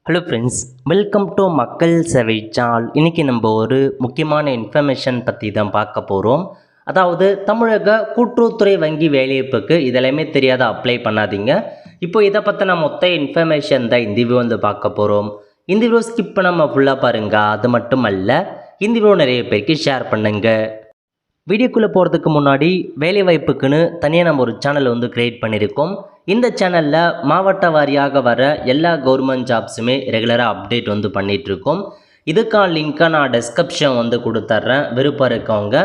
Hello friends, welcome to மக்கள் சேவை channel. இன்றைக்கி நம்ம ஒரு முக்கியமான இன்ஃபர்மேஷன் பற்றி தான் பார்க்க போகிறோம். அதாவது தமிழக கூட்டுறவுத்துறை வங்கி வேலைவாய்ப்புக்கு இதெல்லாமே தெரியாத அப்ளை பண்ணாதீங்க. இப்போ இதை பற்றின மொத்த இன்ஃபர்மேஷன் தான் இந்த வீடியோ வந்து பார்க்க போகிறோம். இந்த வீடியோ ஸ்கிப் பண்ணாமல் ஃபுல்லாக பாருங்கள். அது மட்டும் அல்ல, இந்த வீடியோ நிறைய பேருக்கு ஷேர் பண்ணுங்கள். வீடியோக்குள்ளே போகிறதுக்கு முன்னாடி வேலைவாய்ப்புக்குன்னு தனியாக நம்ம ஒரு சேனல் வந்து க்ரியேட் பண்ணியிருக்கோம். இந்த சேனலில் மாவட்ட வாரியாக வர எல்லா கவர்மெண்ட் ஜாப்ஸுமே ரெகுலராக அப்டேட் வந்து பண்ணிகிட்ருக்கோம். இதுக்கான லிங்க்கை நான் டிஸ்கிரிப்ஷன் வந்து கொடுத்துட்றேன். விருப்பம் இருக்கவங்க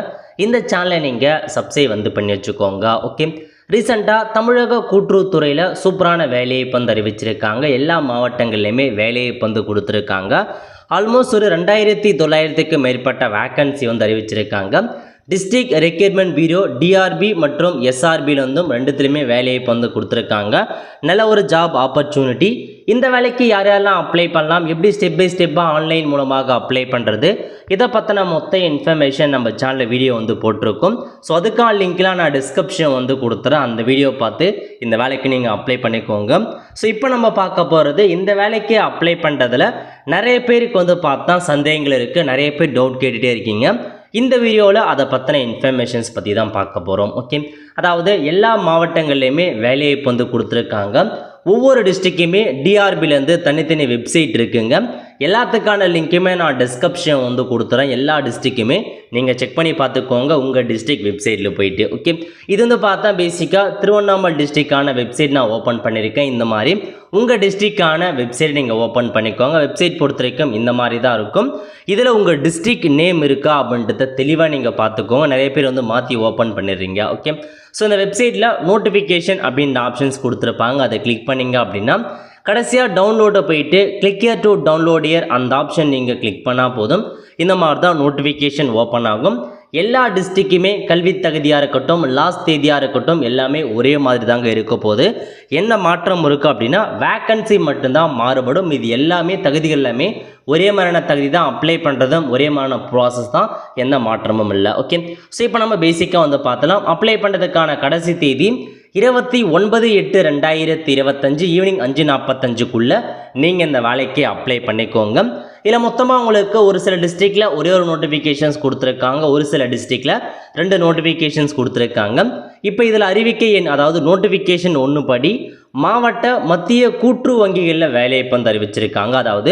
இந்த சேனலை நீங்கள் சப்ஸ்கிரைப் வந்து பண்ணி வச்சுக்கோங்க. ஓகே, ரீசெண்டாக தமிழக கூட்டுறவுத்துறையில் சூப்பரான வேலைவாய்ப்பு வந்து அறிவிச்சிருக்காங்க. எல்லா மாவட்டங்கள்லையுமே வேலைவாய்ப்பு வந்து கொடுத்துருக்காங்க. ஆல்மோஸ்ட் ஒரு 2900க்கு மேற்பட்ட வேக்கன்சி வந்து அறிவிச்சிருக்காங்க. டிஸ்ட்ரிக்ட் ரெக்ரூட்மெண்ட் பியூரோ டிஆர்பி மற்றும் எஸ்ஆர்பியில் வந்தும் ரெண்டுத்துலையுமே வேலைவாய்ப்பு வந்து கொடுத்துருக்காங்க. நல்ல ஒரு ஜாப் ஆப்பர்ச்சுனிட்டி. இந்த வேலைக்கு யார் யாரெல்லாம் அப்ளை பண்ணலாம், எப்படி ஸ்டெப் பை ஸ்டெப்பாக ஆன்லைன் மூலமாக அப்ளை பண்ணுறது, இதை பற்றின மொத்த இன்ஃபர்மேஷன் நம்ம சேனலில் வீடியோ வந்து போட்டிருக்கோம். ஸோ அதுக்கான லிங்க்லாம் நான் டிஸ்கிரிப்ஷன் வந்து கொடுத்துறேன். அந்த வீடியோ பார்த்து இந்த வேலைக்கு நீங்கள் அப்ளை பண்ணிக்கோங்க. ஸோ இப்போ நம்ம பார்க்க போகிறது, இந்த வேலைக்கு அப்ளை பண்ணுறதுல நிறைய பேருக்கு வந்து பார்த்தா சந்தேகங்கள் இருக்குது. நிறைய பேர் டவுட் கேட்டுகிட்டே இருக்கீங்க. இந்த வீடியோவில் அதை பற்றின இன்ஃபர்மேஷன்ஸ் பற்றி தான் பார்க்க போகிறோம். ஓகே, அதாவது எல்லா மாவட்டங்கள்லையுமே வேலைவாய்ப்பு வந்து கொடுத்துருக்காங்க. ஒவ்வொரு டிஸ்ட்ரிக்ட்டுமே டிஆர்பிலேருந்து தனித்தனி வெப்சைட் இருக்குங்க. எல்லாத்துக்கான லிங்க்குமே நான் டிஸ்கிரிப்ஷன் வந்து கொடுத்துறேன். எல்லா டிஸ்ட்ரிக்குமே நீங்கள் செக் பண்ணி பார்த்துக்கோங்க உங்கள் டிஸ்ட்ரிக்ட் வெப்சைட்டில் போயிட்டு. ஓகே, இது வந்து பார்த்தா பேசிக்காக திருவண்ணாமலை டிஸ்ட்ரிக்டான வெப்சைட் நான் ஓப்பன் பண்ணியிருக்கேன். இந்த மாதிரி உங்கள் டிஸ்ட்ரிக்டான வெப்சைட் நீங்கள் ஓப்பன் பண்ணிக்கோங்க. வெப்சைட் பொறுத்த வரைக்கும் இந்த மாதிரி தான் இருக்கும். இதில் உங்கள் டிஸ்ட்ரிக்ட் நேம் இருக்கா அப்படின்றத தெளிவாக நீங்கள் பார்த்துக்கோங்க. நிறைய பேர் வந்து மாற்றி ஓப்பன் பண்ணிடுறீங்க. ஓகே, ஸோ இந்த வெப்சைட்டில் நோட்டிஃபிகேஷன் அப்படின்ற ஆப்ஷன்ஸ் கொடுத்துருப்பாங்க. அதை கிளிக் பண்ணிங்க அப்படின்னா கடைசியாக டவுன்லோடை போயிட்டு click here to download here அந்த ஆப்ஷன் நீங்கள் கிளிக் பண்ணால் போதும். இந்த மாதிரி தான் நோட்டிஃபிகேஷன் ஓப்பன் ஆகும். எல்லா டிஸ்ட்ரிக்குமே கல்வி தகுதியாக இருக்கட்டும், லாஸ்ட் தேதியாக இருக்கட்டும், எல்லாமே ஒரே மாதிரி தாங்க இருக்க போகுது. என்ன மாற்றம் இருக்குது அப்படின்னா வேக்கன்சி மட்டும்தான் மாறுபடும். இது எல்லாமே தகுதிகள் எல்லாமே ஒரே மாதிரியான தகுதி தான். அப்ளை பண்ணுறதும் ஒரே மாதிரியான ப்ராசஸ் தான், எந்த மாற்றமும் இல்லை. ஓகே, ஸோ இப்போ நம்ம பேசிக்காக வந்து பார்த்தலாம். அப்ளை பண்ணுறதுக்கான கடைசி தேதி 29/8/2025 ஈவினிங் 5:45க்குள்ளே நீங்கள் இந்த வேலைக்கு அப்ளை பண்ணிக்கோங்க. இதில் மொத்தமாக உங்களுக்கு ஒரு சில டிஸ்ட்ரிக்டில் ஒரே ஒரு நோட்டிஃபிகேஷன்ஸ் கொடுத்துருக்காங்க, ஒரு சில டிஸ்ட்ரிக்டில் 2 நோட்டிஃபிகேஷன்ஸ் கொடுத்துருக்காங்க. இப்போ இதில் அறிவிக்கை எண், அதாவது நோட்டிஃபிகேஷன் 1 படி மாவட்ட மத்திய கூட்டுறவு வங்கிகளில் வேலைவாய்ப்பு வந்து அறிவிச்சிருக்காங்க. அதாவது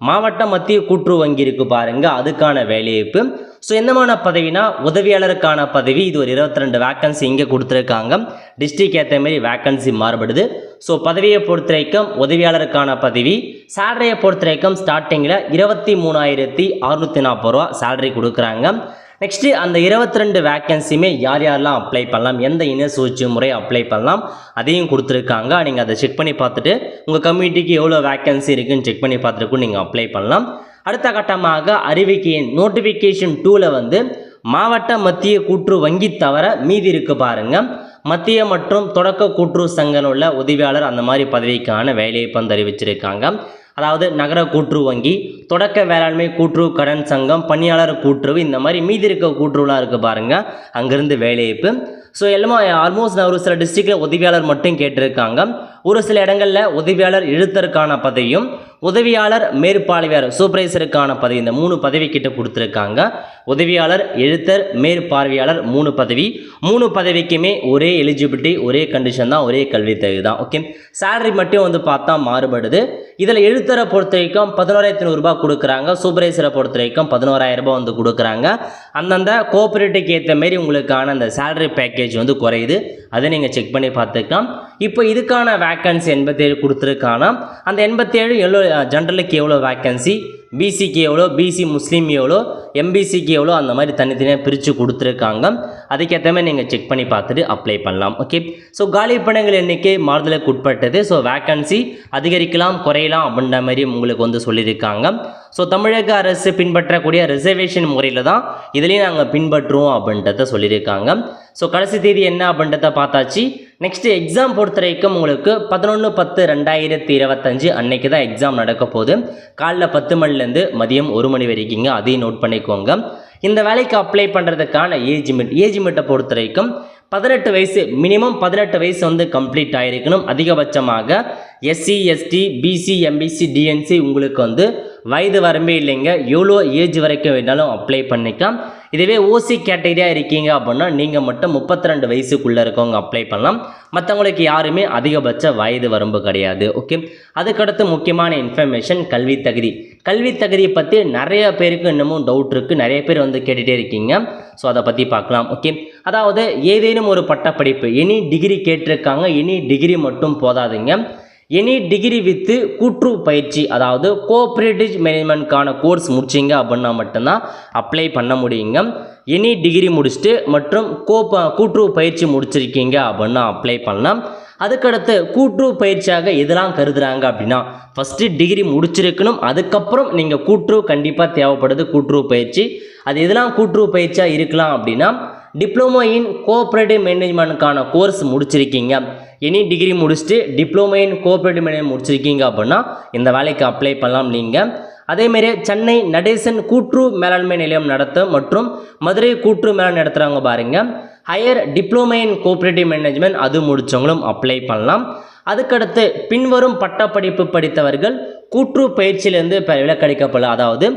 மாவட்ட மத்திய கூட்டுறவு வங்கி இருக்குது பாருங்கள், அதுக்கான வேலைவாய்ப்பு. ஸோ என்னமான பதவினா உதவியாளருக்கான பதவி. இது ஒரு 22 வேக்கன்சி இங்கே கொடுத்துருக்காங்க. டிஸ்ட்ரிக்ட் ஏற்ற மாரி வேக்கன்சி மாறுபடுது. ஸோ பதவியை பொறுத்த வரைக்கும் உதவியாளருக்கான பதவி. சேலரியை பொறுத்த வரைக்கும் ஸ்டார்டிங்கில் 23,640 ரூபா சேலரி கொடுக்குறாங்க. நெக்ஸ்ட்டு அந்த 22 வேக்கன்சியுமே யார் யாரெல்லாம் அப்ளை பண்ணலாம், எந்த இன சூழ்ச்சி முறை அப்ளை பண்ணலாம் அதையும் கொடுத்துருக்காங்க. நீங்கள் அதை செக் பண்ணி பார்த்துட்டு உங்கள் கம்யூனிட்டிக்கு எவ்வளோ வேக்கன்சி இருக்குதுன்னு செக் பண்ணி பார்த்துட்டு நீங்கள் அப்ளை பண்ணலாம். அடுத்த கட்டமாக அறிவிக்கை நோட்டிஃபிகேஷன் 2ல் வந்து மாவட்ட மத்திய கூட்டுறவு வங்கி தவிர மீதி இருக்கு பாருங்கள். மத்திய மற்றும் தொடக்க கூட்டுறவு சங்கம் உள்ள உதவியாளர் அந்த மாதிரி பதவிக்கான வேலைவாய்ப்பு வந்து அறிவிச்சிருக்காங்க. அதாவது நகர கூட்டுறவு வங்கி, தொடக்க வேளாண்மை கூட்டுறவு கடன் சங்கம், பணியாளர் கூட்டுறவு, இந்த மாதிரி மீதி இருக்க கூட்டுறவுலாம் இருக்குது பாருங்கள், அங்கேருந்து வேலைவாய்ப்பு. ஸோ எல்லாமே ஆல்மோஸ்ட் ஒரு சில டிஸ்ட்ரிக்டில் உதவியாளர் மட்டும் கேட்டிருக்காங்க. ஒரு சில இடங்களில் உதவியாளர் எழுத்தருக்கான பதவியும் உதவியாளர் மேற்பார்வையாளர் சூப்பர்வைசருக்கான பதவி, இந்த 3 பதவி கிட்ட கொடுத்துருக்காங்க. உதவியாளர், எழுத்தர், மேற்பார்வையாளர் 3 பதவி. 3 பதவிக்குமே ஒரே எலிஜிபிலிட்டி, ஒரே கண்டிஷன் தான், ஒரே கல்வி தகுதி தான். ஓகே, சேலரி மட்டும் வந்து பார்த்தா மாறுபடுது. இதில் எழுத்தரை பொறுத்த வரைக்கும் 11,500 ரூபாய் கொடுக்குறாங்க. சூப்பர்வைசரை பொறுத்த வரைக்கும் 11,000 ரூபாய் வந்து கொடுக்குறாங்க. அந்தந்த கோஆப்ரேட்டிவ்க்கு ஏற்ற மாரி உங்களுக்கான அந்த சேலரி பேக்கேஜ் வந்து குறையுது. அதை நீங்கள் செக் பண்ணி பார்த்துக்கலாம். இப்போ இதுக்கான வேக்கன்சி 87 கொடுத்துருக்காங்க. அந்த 87 எவ்வளோ, ஜென்ரலுக்கு எவ்வளோ வேக்கன்சி, பிசிக்கு எவ்வளோ, பிசி முஸ்லீம் எவ்வளோ, எம்பிசிக்கு எவ்வளோ, அந்த மாதிரி தனித்தனியாக பிரித்து கொடுத்துருக்காங்க. அதுக்கேற்ற மாதிரி நீங்கள் செக் பண்ணி பார்த்துட்டு அப்ளை பண்ணலாம். ஓகே, ஸோ காலி பணிகள் எண்ணிக்கை மாறுதலுக்கு உட்பட்டது. ஸோ வேக்கன்சி அதிகரிக்கலாம் குறையலாம் அப்படின்ற மாதிரி உங்களுக்கு வந்து சொல்லியிருக்காங்க. ஸோ தமிழக அரசு பின்பற்றக்கூடிய ரிசர்வேஷன் முறையில் தான் இதுலேயும் நாங்கள் பின்பற்றுவோம் அப்படின்றத சொல்லியிருக்காங்க. ஸோ கடைசி தேதி என்ன அப்படின்றத பார்த்தாச்சு. நெக்ஸ்ட்டு எக்ஸாம் பொறுத்த வரைக்கும் உங்களுக்கு 11/10/2025 அன்னைக்கு தான் எக்ஸாம் நடக்க போகுது. காலைல 10 மணிலேருந்து மதியம் 1 மணி வரைக்குங்க, அதையும் நோட் பண்ணிக்கோங்க. இந்த வேலைக்கு அப்ளை பண்ணுறதுக்கான ஏஜ் லிமிட்டை பொறுத்த வரைக்கும் 18 வயசு மினிமம் 18 வயசு வந்து கம்ப்ளீட் ஆகிருக்கணும். அதிகபட்சமாக SC ST BC MBC DNC உங்களுக்கு வந்து வயது வரம்பே இல்லைங்க. எவ்வளோ ஏஜ் வரைக்கும் வேணாலும் அப்ளை பண்ணிக்கலாம். இதுவே ஓசி கேட்டகரியாக இருக்கீங்க அப்படின்னா நீங்கள் மட்டும் 32 வயசுக்குள்ளே இருக்கவங்க அப்ளை பண்ணலாம். மற்றவங்களுக்கு யாருமே அதிகபட்ச வயது வரம்பு கிடையாது. ஓகே, அதுக்கடுத்து முக்கியமான இன்ஃபர்மேஷன் கல்வி தகுதி. கல்வி தகுதியை பற்றி நிறைய பேருக்கு இன்னமும் டவுட் இருக்குது. நிறைய பேர் வந்து கேட்டுகிட்டே இருக்கீங்க. ஸோ அதை பற்றி பார்க்கலாம். ஓகே, அதாவது ஏதேனும் ஒரு பட்டப்படிப்பு எனி டிகிரி கேட்டிருக்காங்க. எனி டிகிரி மட்டும் போதாதுங்க. எனி டிகிரி வித்து கூட்டுறவு பயிற்சி, அதாவது கோஆப்ரேட்டிவ் மேனேஜ்மெண்ட்கான கோர்ஸ் முடிச்சிங்க அப்படின்னா மட்டும்தான் அப்ளை பண்ண முடியுங்க. எனி டிகிரி முடிச்சுட்டு மற்றும் கூட்டுறவு பயிற்சி முடிச்சிருக்கீங்க அப்படின்னா அப்ளை பண்ணலாம். அதுக்கடுத்து கூட்டுறவு பயிற்சியாக எதெல்லாம் கருதுகிறாங்க அப்படின்னா ஃபஸ்ட்டு டிகிரி முடிச்சிருக்கணும். அதுக்கப்புறம் நீங்கள் கூட்டுறவு கண்டிப்பாக தேவைப்படுது. கூட்டுறவு பயிற்சி அது எதெல்லாம் கூட்டுறவு பயிற்சியாக இருக்கலாம் அப்படின்னா டிப்ளமோ இன் கோஆப்ரேட்டிவ் மேனேஜ்மெண்ட்கான கோர்ஸ் முடிச்சிருக்கீங்க. எனி டிகிரி முடிச்சுட்டு டிப்ளமோ இன் கோஆப்ரேட்டிவ் மேனேஜ்மெண்ட் முடிச்சிருக்கீங்க அப்படின்னா இந்த வேலைக்கு அப்ளை பண்ணலாம் நீங்கள். அதேமாரி சென்னை நடேசன் கூட்டுறவு மேலாண்மை நிலையம் நடத்த மற்றும் மதுரை கூட்டுறவு மேலாண்மை நடத்துகிறாங்க பாருங்கள். Higher diploma in cooperative management அது முடித்தவங்களும் அப்ளை பண்ணலாம். அதுக்கடுத்து பின்வரும் பட்டப்படிப்பு படித்தவர்கள் கூட்டுறவு பயிற்சியிலேருந்து விலக்களிக்கப்படலாம். அதாவது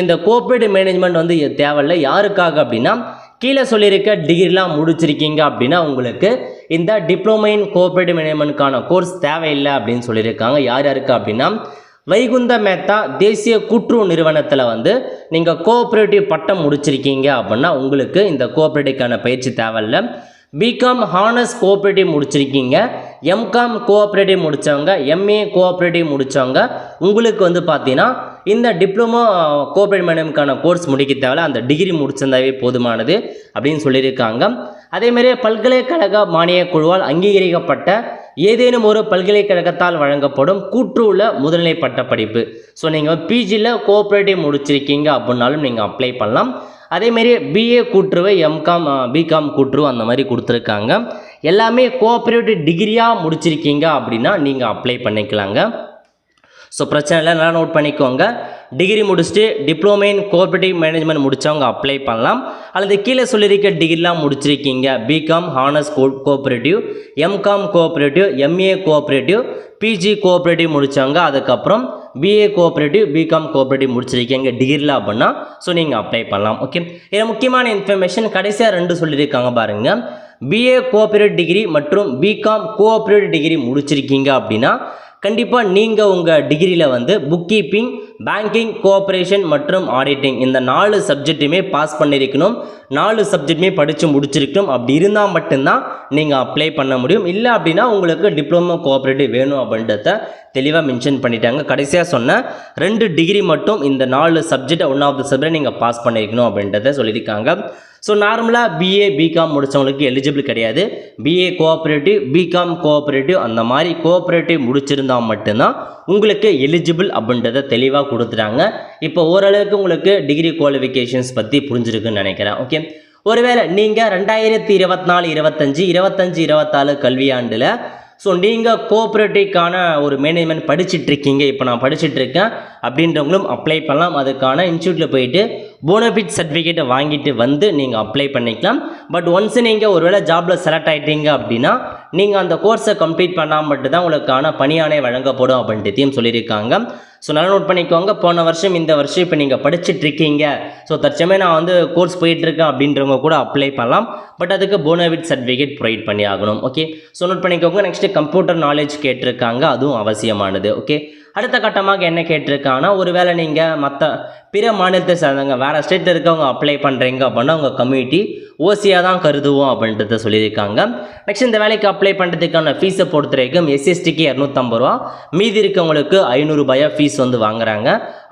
இந்த கோஆப்ரேட்டிவ் மேனேஜ்மெண்ட் வந்து தேவையில்லை. யாருக்காக அப்படின்னா கீழே சொல்லியிருக்க டிகிரிலாம் முடிச்சிருக்கீங்க அப்படின்னா உங்களுக்கு இந்த டிப்ளமோ இன் கோஆப்ரேட்டிவ் மேனேஜ்மெண்ட்கான கோர்ஸ் தேவையில்லை அப்படின்னு சொல்லியிருக்காங்க. யார் யாருக்கு அப்படின்னா வைகுந்த மேத்தா தேசிய கூட்டுறவு நிறுவனத்தில் வந்து நீங்கள் கோஆப்ரேட்டிவ் பட்டம் முடிச்சிருக்கீங்க அப்படின்னா உங்களுக்கு இந்த கோஆப்ரேட்டிவ்க்கான பயிற்சி தேவையில்லை. பிகாம் ஹானர்ஸ் கோஆப்ரேட்டிவ் முடிச்சிருக்கீங்க. எம்காம் கோஆப்ரேட்டிவ் முடித்தவங்க, எம்ஏ கோஆப்ரேட்டிவ் முடித்தவங்க உங்களுக்கு வந்து பார்த்தீங்கன்னா இந்த டிப்ளமோ கோஆப்ரேட்டிவ் மேனேஜ்மெண்ட்கான கோர்ஸ் முடிக்க தேவையில்ல. அந்த டிகிரி முடிச்சிருந்தாவே போதுமானது அப்படின்னு சொல்லியிருக்காங்க. அதேமாதிரி பல்கலைக்கழக மானியக் குழுவால் அங்கீகரிக்கப்பட்ட ஏதேனும் ஒரு பல்கலைக்கழகத்தால் வழங்கப்படும் கூட்டுறவுல முதுநிலை பட்ட படிப்பு. ஸோ நீங்கள் பிஜியில் கோஆப்ரேட்டிவ் முடிச்சிருக்கீங்க அப்படின்னாலும் நீங்கள் அப்ளை பண்ணலாம். அதேமாரி பிஏ கூட்டுறவு, எம்காம் பிகாம் கூட்டுறவு அந்த மாதிரி கொடுத்துருக்காங்க. எல்லாமே கோஆப்ரேட்டிவ் டிகிரியாக முடிச்சிருக்கீங்க அப்படின்னா நீங்கள் அப்ளை பண்ணிக்கலாங்க. ஸோ பிரச்சனை இல்லை, நல்லா நோட் பண்ணிக்கோங்க. டிகிரி முடிச்சுட்டு டிப்ளமோ இன் கோஆப்ரேட்டிவ் மேனேஜ்மெண்ட் முடித்தவங்க அப்ளை பண்ணலாம். அல்லது கீழே சொல்லியிருக்க டிகிரிலாம் முடிச்சிருக்கீங்க. BCom honours cooperative, MCom cooperative, MA cooperative, PG cooperative முடித்தவங்க, அதுக்கப்புறம் பிஏ கோஆப்ரேட்டிவ், பிகாம் கோஆப்ரேட்டிவ் முடிச்சிருக்கீங்க டிகிரியில் அப்படின்னா நீங்கள் அப்ளை பண்ணலாம். ஓகே, இதில் முக்கியமான இன்ஃபர்மேஷன் கடைசியாக 2 சொல்லியிருக்காங்க பாருங்கள். பிஏ கோஆப்ரேட்டிவ் டிகிரி மற்றும் பிகாம் கோஆப்ரேட்டிவ் டிகிரி முடிச்சிருக்கீங்க அப்படின்னா கண்டிப்பாக நீங்கள் உங்கள் டிகிரியில் வந்து புக் கீப்பிங், பேங்கிங், கோஆப்ரேஷன் மற்றும் ஆடிட்டிங் இந்த 4 சப்ஜெக்ட்டுமே பாஸ் பண்ணியிருக்கணும். 4 சப்ஜெக்ட்டுமே படித்து முடிச்சிருக்கணும். அப்படி இருந்தால் மட்டும்தான் நீங்கள் அப்ளை பண்ண முடியும். இல்லை அப்படின்னா உங்களுக்கு டிப்ளமோ கோஆப்ரேட்டிவ் வேணும் அப்படின்றத தெளிவாக மென்ஷன் பண்ணிட்டாங்க. கடைசியாக சொன்ன 2 டிகிரி மட்டும் இந்த 4 subject one of the subject நீங்கள் பாஸ் பண்ணியிருக்கணும் அப்படின்றத சொல்லியிருக்காங்க. ஸோ நார்மலாக பிஏ பிகாம் முடித்தவங்களுக்கு எலிஜிபிள் கிடையாது. பிஏ கோஆப்ரேட்டிவ், பிகாம் கோஆப்ரேட்டிவ் அந்த மாதிரி கோஆப்ரேட்டிவ் முடிச்சிருந்தால் மட்டும்தான் உங்களுக்கு எலிஜிபிள் அப்படின்றத தெளிவாக கொடுத்துட்டாங்க. இப்போ ஓரளவுக்கு உங்களுக்கு டிகிரி குவாலிஃபிகேஷன்ஸ் பற்றி புரிஞ்சிருக்குன்னு நினைக்கிறேன். ஓகே, ஒருவேளை நீங்கள் 2024-25, 25-24 கல்வியாண்டில் நீங்கள் கோஆப்ரேட்டிவ்க்கான ஒரு மேனேஜ்மெண்ட் படிச்சுட்ருக்கீங்க. இப்போ நான் படிச்சுட்ருக்கேன் அப்படின்றவங்களும் அப்ளை பண்ணலாம். அதுக்கான இன்ஸ்டியூட்டில் போயிட்டு போனஃபிட் சர்டிஃபிகேட்டை வாங்கிட்டு வந்து நீங்கள் அப்ளை பண்ணிக்கலாம். பட் ஒன்ஸ் நீங்கள் ஒருவேளை ஜாபில் செலக்ட் ஆகிட்டீங்க அப்படின்னா நீங்கள் அந்த கோர்ஸை கம்ப்ளீட் பண்ணால் மட்டும்தான் உங்களுக்கான பணியாணை வழங்கப்படும் அப்படின்றதையும் சொல்லியிருக்காங்க. ஸோ நல்லா நோட் பண்ணிக்கோங்க. போன வருஷம் இந்த வருஷம் இப்போ நீங்கள் படிச்சுட்ருக்கீங்க, தற்சமயம் நான் வந்து கோர்ஸ் போயிட்டுருக்கேன் அப்படின்றவங்க கூட அப்ளை பண்ணலாம். பட் அதுக்கு போனஃபிட் சர்டிஃபிகேட் ப்ரொவைட் பண்ணி ஆகணும். ஓகே, நோட் பண்ணிக்கோங்க. நெக்ஸ்ட்டு கம்ப்யூட்டர் நாலேஜ் கேட்டிருக்காங்க, அதுவும் அவசியமானது. ஓகே, அடுத்த கட்டமாக என்ன கேட்டிருக்காங்கன்னா ஒருவேளை நீங்கள் மற்ற பிற மாநிலத்தை சேர்ந்தவங்க வேறு ஸ்டேட்டில் இருக்கவங்க அப்ளை பண்ணுறீங்க அப்படின்னா உங்கள் கம்யூனிட்டி ஓசியாக தான் கருதுவோம் அப்படின்றத சொல்லியிருக்காங்க. நெக்ஸ்ட் இந்த வேலைக்கு அப்ளை பண்ணுறதுக்கான ஃபீஸை பொறுத்த வரைக்கும் எஸ்சிஎஸ்டிக்கு 250 ரூபா, மீதி இருக்கவங்களுக்கு 500 ரூபாயா ஃபீஸ் வந்து வாங்குறாங்க.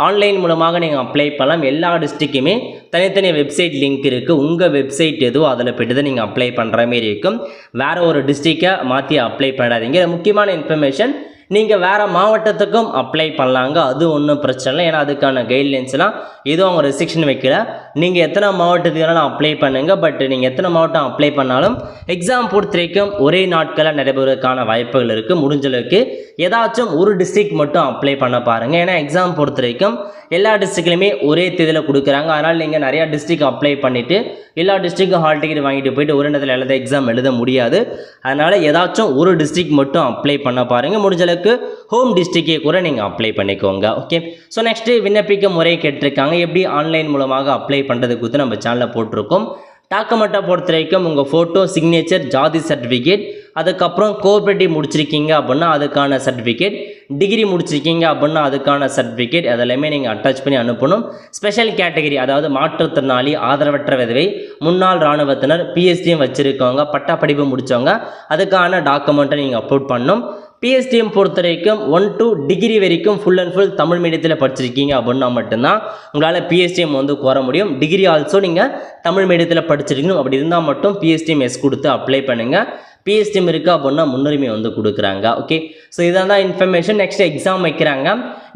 ஆன்லைன் மூலமாக நீங்கள் அப்ளை பண்ணலாம். எல்லா டிஸ்ட்ரிக்ட்டுமே தனித்தனி வெப்சைட் லிங்க் இருக்குது. உங்கள் வெப்சைட் எதுவோ அதில் போய்ட்டு தான் நீங்கள் அப்ளை பண்ணுற மாரி இருக்கும். வேறு ஒரு டிஸ்ட்ரிக்டை மாற்றி அப்ளை பண்ணாதீங்க. முக்கியமான இன்ஃபர்மேஷன், நீங்கள் வேறு மாவட்டத்துக்கும் அப்ளை பண்ணலாங்க. அது ஒன்றும் பிரச்சனை இல்லை. ஏன்னா அதுக்கான கைட்லைன்ஸ்லாம் எதுவும் அவங்க ரெஸ்ட்ரிக்ஷன் வைக்கல. நீங்கள் எத்தனை மாவட்டத்துக்கு வேணாலும் அப்ளை பண்ணுங்கள். பட் நீங்கள் எத்தனை மாவட்டம் அப்ளை பண்ணாலும் எக்ஸாம் பொறுத்த வரைக்கும் ஒரே நாட்களில் நடைபெறுவதற்கான வாய்ப்புகள் இருக்குது. முடிஞ்சளவுக்கு ஏதாச்சும் ஒரு டிஸ்ட்ரிக்ட் மட்டும் அப்ளை பண்ண பாருங்கள். ஏன்னா எக்ஸாம் பொறுத்த வரைக்கும் எல்லா டிஸ்ட்ரிக்ட்லையுமே ஒரே தேதியில் கொடுக்குறாங்க. அதனால் நீங்கள் நிறையா டிஸ்ட்ரிக்ட் அப்ளை பண்ணிவிட்டு எல்லா டிஸ்ட்ரிக்டும் ஹால் டிக்கெட் வாங்கிட்டு போயிட்டு ஒரு இடத்துல எழுத எக்ஸாம் எழுத முடியாது. அதனால் ஏதாச்சும் ஒரு டிஸ்ட்ரிக்ட் மட்டும் அப்ளை பண்ண பாருங்கள். முடிஞ்சளவுக்கு ஹோம் டிஸ்ட்ரிக்டே கூட நீங்கள் அப்ளை பண்ணிக்கோங்க. ஓகே. ஸோ நெக்ஸ்ட்டு விண்ணப்பிக்க முறை கேட்டிருக்காங்க. எப்படி ஆன்லைன் மூலமாக அப்ளை பண்ணுறது குறித்து நம்ம சேனலில் போட்டிருக்கோம். டாக்குமெண்ட்டை பொறுத்த வரைக்கும் உங்கள் ஃபோட்டோ, சிக்னேச்சர், ஜாதி சர்டிஃபிகேட், அதுக்கப்புறம் கோஆப்ரேட்டிவ் முடிச்சிருக்கீங்க அப்படின்னா அதுக்கான சர்டிஃபிகேட், டிகிரி முடிச்சிருக்கீங்க அப்படின்னா அதுக்கான சர்டிஃபிகேட் அதெல்லாமே நீங்கள் அட்டாச் பண்ணி அனுப்பணும். ஸ்பெஷல் கேட்டகரி அதாவது மாற்றுத்திறனாளி, ஆதரவற்ற விதவை, முன்னாள் இராணுவத்தினர், பிஎஸ்டிஎம் வச்சுருக்கவங்க, பட்டப்படிப்பு முடித்தவங்க அதுக்கான டாக்குமெண்ட்டை நீங்கள் அப்லோட் பண்ணணும். பிஎஸ்டிஎம் பொறுத்த வரைக்கும் 1 to டிகிரி வரைக்கும் ஃபுல் அண்ட் ஃபுல் தமிழ் மீடியத்தில் படிச்சிருக்கீங்க அப்படின்னா மட்டும்தான் உங்களால் பிஎஸ்டிஎம் வந்து கோர முடியும். டிகிரி ஆல்சோ நீங்கள் தமிழ் மீடியத்தில் படிச்சிருக்கணும். அப்படி இருந்தால் மட்டும் பிஎஸ்டிஎம் எஸ் கொடுத்து அப்ளை பண்ணுங்கள். பிஎஸ்டிஎம் இருக்குது அப்படின்னா முன்னுரிமை வந்து கொடுக்குறாங்க. ஓகே. ஸோ இதான் தான் இன்ஃபர்மேஷன். நெக்ஸ்ட் எக்ஸாம் வைக்கிறாங்க.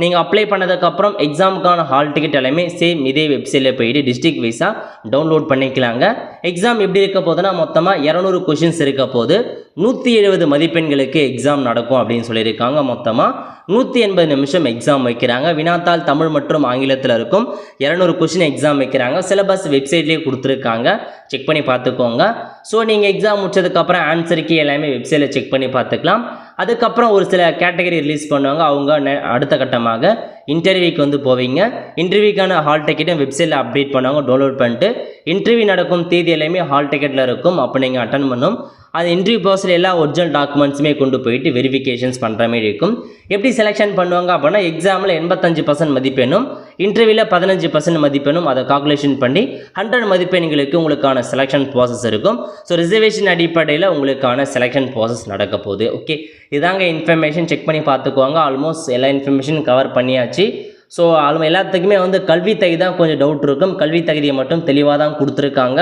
நீங்கள் அப்ளை பண்ணதுக்கப்புறம் எக்ஸாமுக்கான ஹால் டிக்கெட் எல்லாமே சேம் இதே வெப்சைட்டில் போயிட்டு டிஸ்ட்ரிக்ட் வைஸாக டவுன்லோட் பண்ணிக்கலாங்க. எக்ஸாம் எப்படி இருக்க போதுன்னா மொத்தமாக 200 கொஷின்ஸ் இருக்க போது 170 மதிப்பெண்களுக்கு எக்ஸாம் நடக்கும் அப்படின்னு சொல்லியிருக்காங்க. மொத்தமாக 180 நிமிஷம் எக்ஸாம் வைக்கிறாங்க. வினாத்தாள் தமிழ் மற்றும் ஆங்கிலத்தில் இருக்கும். 200 கொஷின் எக்ஸாம் வைக்கிறாங்க. சிலபஸ் வெப்சைட்லேயே கொடுத்துருக்காங்க. செக் பண்ணி பார்த்துக்கோங்க. ஸோ நீங்கள் எக்ஸாம் முடிச்சதுக்கப்புறம் ஆன்சருக்கு எல்லாமே வெப்சைட்டில் செக் பண்ணி பார்த்துக்கலாம். அதுக்கப்புறம் ஒரு சில கேட்டகரி ரிலீஸ் பண்ணுவாங்க. அவங்க அடுத்த கட்டமாக இன்டர்வியூக்கு வந்து போவீங்க. இன்டர்வியூக்கான ஹால் டிக்கெட்டும் வெப்சைட்டில் அப்டேட் பண்ணுவாங்க. டவுன்லோட் பண்ணிட்டு இன்டர்வியூ நடக்கும் தேதி எல்லாமே ஹால் டிக்கெட்டில் இருக்கும். அப்போ நீங்கள் அட்டன் பண்ணணும். அது இன்டர்வியூ ப்ராசஸில் எல்லா ஒரிஜினல் டாக்குமெண்ட்ஸுமே கொண்டு போயிட்டு வெரிஃபிகேஷன்ஸ் பண்ணுற மாதிரி இருக்கும். எப்படி செலெக்ஷன் பண்ணுவாங்க அப்படின்னா எக்ஸாமில் 85% மதிப்பெண்ணும் இன்டர்வியூவில் 15% மதிப்பெண்ணும் அதை கால்குலேஷன் பண்ணி 100 மதிப்பெண்களுக்கு உங்களுக்கான செலெக்ஷன் ப்ராசஸ் இருக்கும். ஸோ ரிசர்வேஷன் அடிப்படையில் உங்களுக்கான செலெக்ஷன் ப்ராசஸ் நடக்க போகுது. ஓகே. இதாங்க இன்ஃபர்மேஷன். செக் பண்ணி பார்த்துக்குவாங்க. ஆல்மோஸ்ட் எல்லா இன்ஃபர்மேஷனும் கவர் பண்ணியாச்சு. ஸோ எல்லாத்துக்குமே வந்து கல்வி தகுதி தான் கொஞ்சம் டவுட் இருக்கும். கல்வி தகுதியை மட்டும் தெளிவாக தான் கொடுத்துருக்காங்க.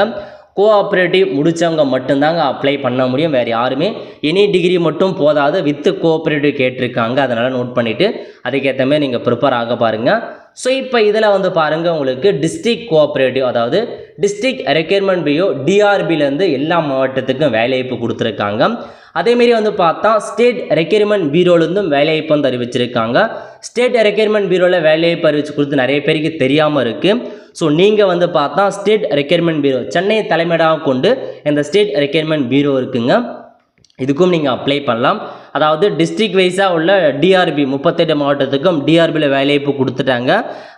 கோஆப்ரேட்டிவ் முடித்தவங்க மட்டும்தாங்க அப்ளை பண்ண முடியும். வேறு யாருமே எனி டிகிரி மட்டும் போதாது, வித்து கோஆப்ரேட்டிவ் கேட்டிருக்காங்க. அதனால் நோட் பண்ணிவிட்டு அதுக்கேற்ற மாதிரி நீங்கள் ப்ரிப்பேர் ஆக பாருங்கள். ஸோ இப்போ இதில் வந்து பாருங்கள் உங்களுக்கு டிஸ்ட்ரிக்ட் கோஆப்ரேட்டிவ் அதாவது டிஸ்ட்ரிக்ட் ரெக்யர்மெண்ட் பியூரோ டிஆர்பிலேருந்து எல்லா மாவட்டத்துக்கும் வேலைவாய்ப்பு கொடுத்துருக்காங்க. அதேமாரி வந்து பார்த்தா ஸ்டேட் ரெக்யர்மெண்ட் பியூரோலேருந்தும் வேலைவாய்ப்பு வந்து அறிவிச்சிருக்காங்க. ஸ்டேட் ரெக்யர்மெண்ட் பியூரோவில் வேலைவாய்ப்பு அறிவிச்சு கொடுத்து நிறைய பேருக்கு தெரியாமல் இருக்குது. ஸோ நீங்கள் வந்து பார்த்தா ஸ்டேட் ரெக்யர்மெண்ட் பியூரோ சென்னை தலைமையிடாக கொண்டு இந்த ஸ்டேட் ரெக்யர்மெண்ட் பியூரோ இருக்குங்க. இதுக்கும் நீங்கள் அப்ளை பண்ணலாம். அதாவது டிஸ்ட்ரிக்ட் வைஸாக உள்ள டிஆர்பி 38 மாவட்டத்துக்கும் டிஆர்பியில் வேலைவாய்ப்பு கொடுத்துட்டாங்க.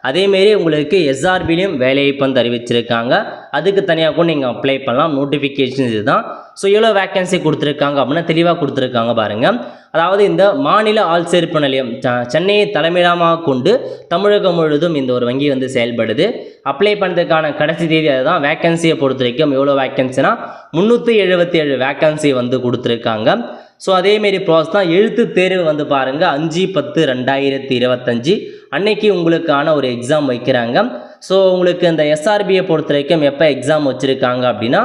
அதேமாரி உங்களுக்கு எஸ்ஆர்பிலையும் வேலைவாய்ப்பு வந்து அறிவிச்சிருக்காங்க. அதுக்கு தனியாக கூட நீங்கள் அப்ளை பண்ணலாம். நோட்டிஃபிகேஷன் இதுதான். ஸோ எவ்வளோ வேக்கன்சி கொடுத்துருக்காங்க அப்படின்னா தெளிவாக கொடுத்துருக்காங்க பாருங்கள். அதாவது இந்த மாநில ஆள் சேர்ப்பு நிலையம் சென்னையை தலைமையிடமாக கொண்டு தமிழகம் முழுவதும் இந்த ஒரு வங்கி வந்து செயல்படுது. அப்ளை பண்ணுறதுக்கான கடைசி தேதி அதுதான். வேக்கன்சியை பொறுத்த வரைக்கும் எவ்வளோ வேக்கன்சினா 377 வேக்கன்சி வந்து கொடுத்துருக்காங்க. ஸோ அதேமாரி ப்ராசஸ் தான். எழுத்து தேர்வு வந்து பாருங்கள் 5/10/2025 அன்னைக்கு உங்களுக்கான ஒரு எக்ஸாம் வைக்கிறாங்க. ஸோ உங்களுக்கு இந்த எஸ்ஆர்பியை பொறுத்த வரைக்கும் எப்போ எக்ஸாம் வச்சுருக்காங்க அப்படின்னா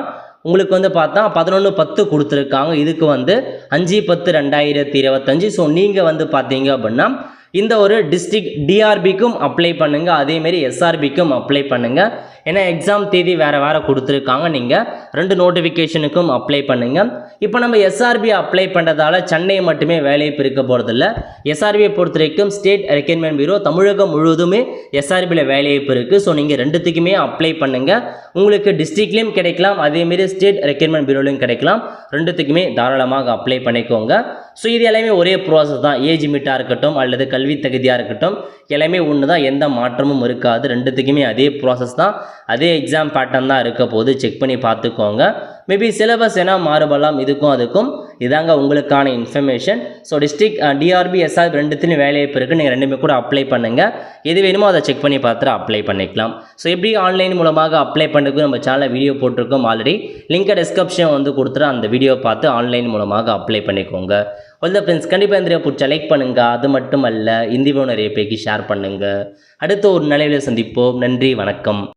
உங்களுக்கு வந்து பார்த்தா 11/10 கொடுத்துருக்காங்க. இதுக்கு வந்து 5/10/2025. ஸோ நீங்கள் வந்து பார்த்தீங்க அப்படின்னா இந்த ஒரு டிஸ்ட்ரிக்ட் டிஆர்பிக்கும் அப்ளை பண்ணுங்கள். அதேமாரி எஸ்ஆர்பிக்கும் அப்ளை பண்ணுங்கள். ஏன்னா எக்ஸாம் தேதி வேறு வேறு கொடுத்துருக்காங்க. நீங்கள் 2 நோட்டிஃபிகேஷனுக்கும் அப்ளை பண்ணுங்கள். இப்போ நம்ம எஸ்ஆர்பி அப்ளை பண்ணுறதால சென்னை மட்டுமே வேலைவாய்ப்பு இருக்க போகிறதில்ல. எஸ்ஆர்பியை பொறுத்த வரைக்கும் ஸ்டேட் ரெக்யர்மெண்ட் பியூரோ தமிழகம் முழுவதுமே எஸ்ஆர்பியில் வேலைவாய்ப்பு இருக்குது. ஸோ நீங்கள் 2த்துக்குமே அப்ளை பண்ணுங்கள். உங்களுக்கு டிஸ்ட்ரிக்ட்லேயும் கிடைக்கலாம், அதேமாரி ஸ்டேட் ரெக்யர்மெண்ட் பியூரோலையும் கிடைக்கலாம். 2த்துக்குமே தாராளமாக அப்ளை பண்ணிக்கோங்க. ஸோ இது எல்லாமே ஒரே ப்ராசஸ் தான். ஏஜ் லிமிட்டாக இருக்கட்டும் அல்லது கல்வி தகுதியாக இருக்கட்டும் எல்லாமே ஒன்று தான். எந்த மாற்றமும் இருக்காது. 2த்துக்குமே அதே ப்ராசஸ் தான். அதே எக்ஸாம் பேட்டர்ன் தான் இருக்க போது. செக் பண்ணி பார்த்துக்கோங்க. மேபி சிலபஸ் என்ன மாறுபடலாம். இதுக்கும் அதுக்கும் இதாங்க உங்களுக்கான information. So district TRB SRB 2த்துலையும் வேலைவாய்ப்பு இருக்குது. நீங்கள் 2மே கூட அப்ளை பண்ணுங்கள். எது வேணுமோ அதை செக் பண்ணி பார்த்துட்டு அப்ளை பண்ணிக்கலாம். ஸோ எப்படி ஆன்லைன் மூலமாக அப்ளை பண்ணுறதுக்கு நம்ம சேனலில் வீடியோ போட்டிருக்கோம் ஆல்ரெடி. லிங்கை டிஸ்கிரிப்ஷன் வந்து கொடுத்துட்டு அந்த வீடியோ பார்த்து ஆன்லைன் மூலமாக அப்ளை பண்ணிக்கோங்க. ஒல்ல ஃப்ரெண்ட்ஸ் கண்டிப்பாக இந்த வீடியோ பிடிச்சா லைக் பண்ணுங்கள். அது மட்டும் அல்ல இந்த வீடியோ நிறைய பேருக்கு ஷேர் பண்ணுங்கள். அடுத்த ஒரு நிலையில் சந்திப்போம். நன்றி, வணக்கம்.